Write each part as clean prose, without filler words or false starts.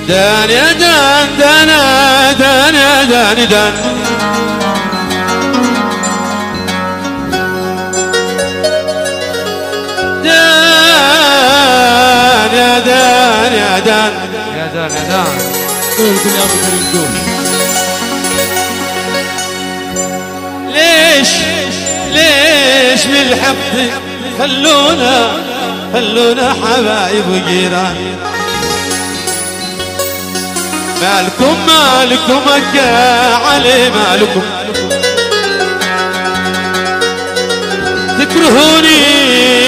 دان يا دان دان دان يا دان دان دان يا دان يا دان يا دان يا دان قول كل يا ابو كريم قول. ليش بالحق خلونا حبايب وجيران. مالكم أكا علي مالكم تكرهوني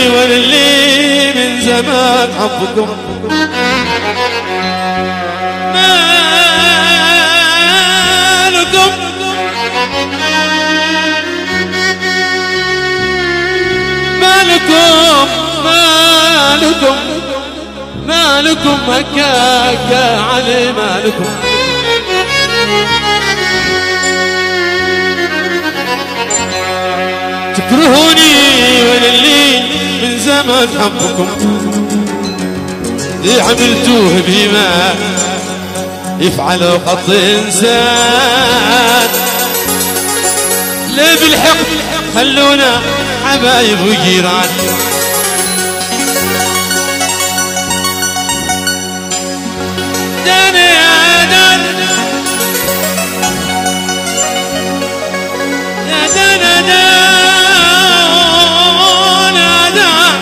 وانا اللي من زمان حبكم. مالكم هكاكا علي مالكم. تكرهوني وانا اللي من زمان حبكم. ذي عملتوه بما يفعله خط انسان. ليه بالحق خلونا حبايب وجيران. دان يا دان يا دان يا دان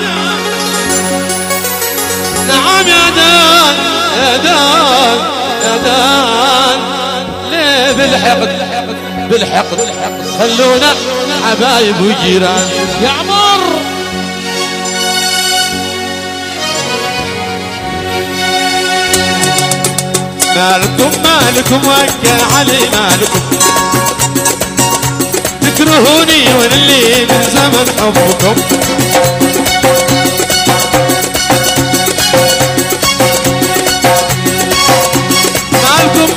نعم يا دان يا دان يا دان. ليه بالحق خلونا حبايب وجيران. يا عمر مالكم وكا علي مالكم تكرهوني وانا اللي من زمن حبكم.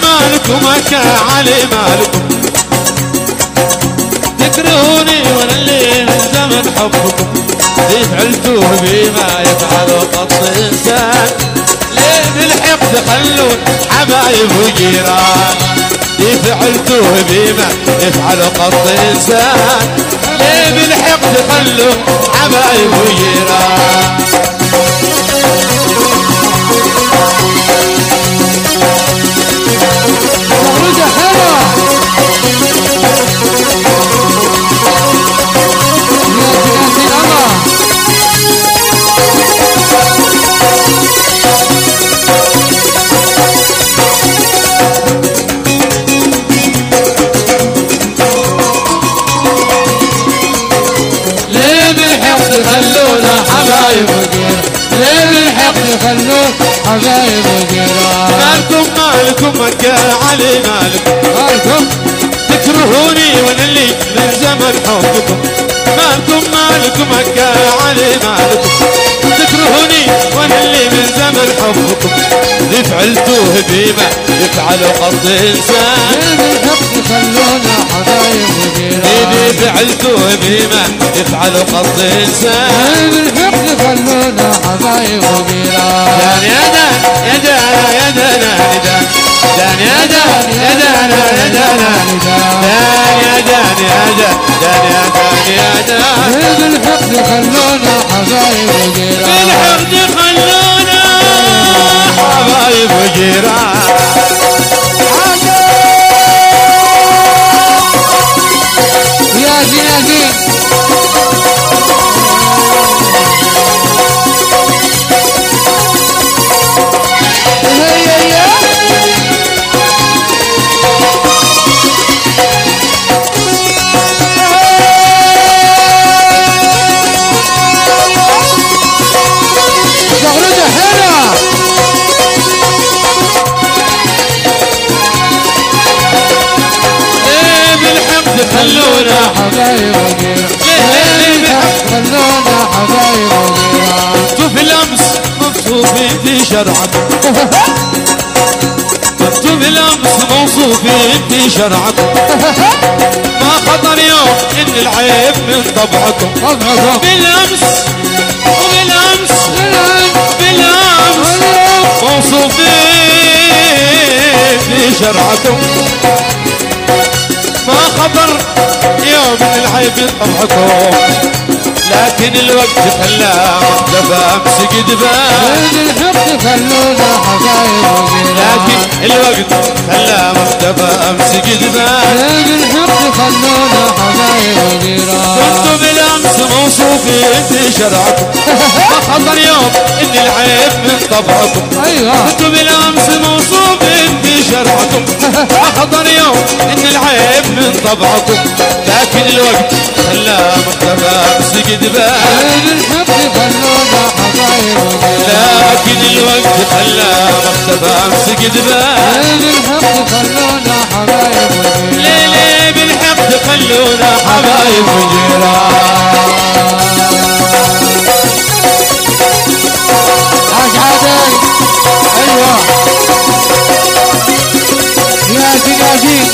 مالكم وكا علي مالكم تكرهوني وانا اللي من زمن حبكم. ذي فعلتوه بما يفعل قط انسان. ليه بالحق تخلون حبايب وجيران. ذي فعلتوه بما يفعل قط انسان. ليه بالحق تخلون حبايب وجيران. خلونا حبايب وجيران. ليه بالحق خلونا حبايب وجيران. مالكم مكة علي مالكم تكرهوني وانا اللي من زمن حبكم. مالكم مكة علي مالكم تكرهوني وانا اللي من زمن حبكم. ذي فعلتوه بما يفعل قط انسان. ليه بالحق خلونا حبايب وجيران. ذي فعلتوه بما يفعل قط انسان. ليه بالحق خلونا حبايب وجيران. دان يا دان يا دان يا دان دان يا دان يا دان يا دان دان يا دان يا دان دان يا دان يا دان. ليه بالحق خلونا حبايب وجيران. بالحق خلونا حبايب وجيران. يا زين خلونا حبايب وجيران. خلونا حبايب وجيران. انتو في الامس مبسوطين في شرعكم. انتو في الامس موصوفين في شرعكم. ما خطر يوم ان العيب من طبعكم. بالامس وبالامس موصوفين شرعكم ما خطر يوم من العيب طبعكم لكن الوقت خلاه مختفى امسك دبان الحق خلونا حبايب وجيران لكن الوقت خلاه مختفى امسك دبان الحق خلونا حبايب وجيران كنتوا بالامس موصوفين في شرعكم ما خطر يوم ان العيب من طبعكم ايوه كنتوا بالامس موصوفين في شرعكم ما خطر يوم ان العيب من طبعكم لكن الوقت خلاه مختفى امسك دبان الحق خلونا حبايب وجيران لكن الوقت خلاه مختفى امسك دبان الحق خلونا حبايب وجيران ليلي بالحق خلونا حبايب وجيران عادي ايوه ياسين ياسين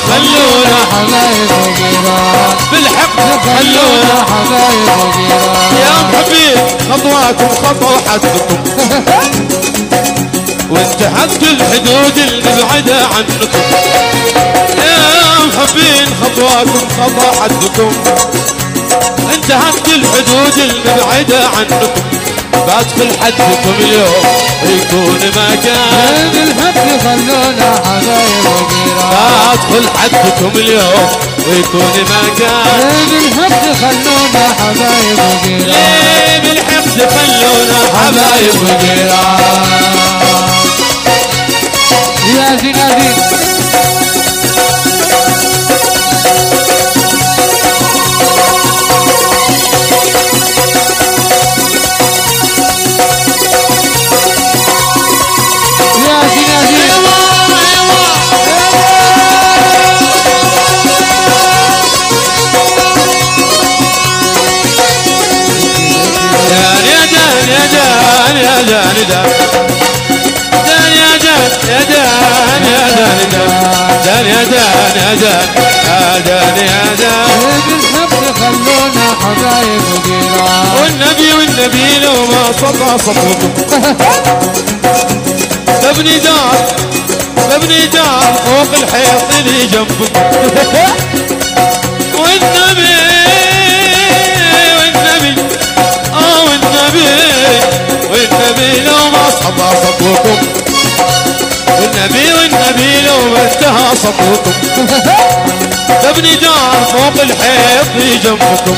خلونا حبايب وجيران بالحق خلونا حبايب وجيران يا محبين خطواكم خطوة حدكم وانتهت الحدود المبعدة عنكم يا محبين خطواكم خطوة حدكم انتهت الحدود المبعدة عنكم بدخل حدكم اليوم يكون مكان بالحق خلونا حبايب وجيران بدخل حدكم اليوم ويكون مكان بالحق خلونا حبايب وجيران ليه بالحق خلونا حبايب وجيران ياسين ياسين يا جان دان يا جان يا جان يا جان دان يا جان يا جان يا جان يا جان بالحق خلونا حبايب وجيران والنبي لو ما سطع سطوكم ببني دار فوق الحيط اللي جنبكم والنبي لو ما سطع سطوكم والنبي لو ما انتهى سطوكم تبني دار فوق الحيط في جنبكم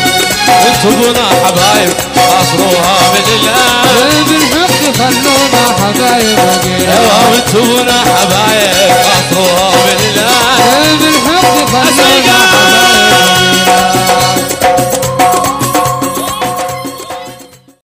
انتبونا حبايب اصروها من الان بالحق خلونا حبايب وجيران انتبونا حبايب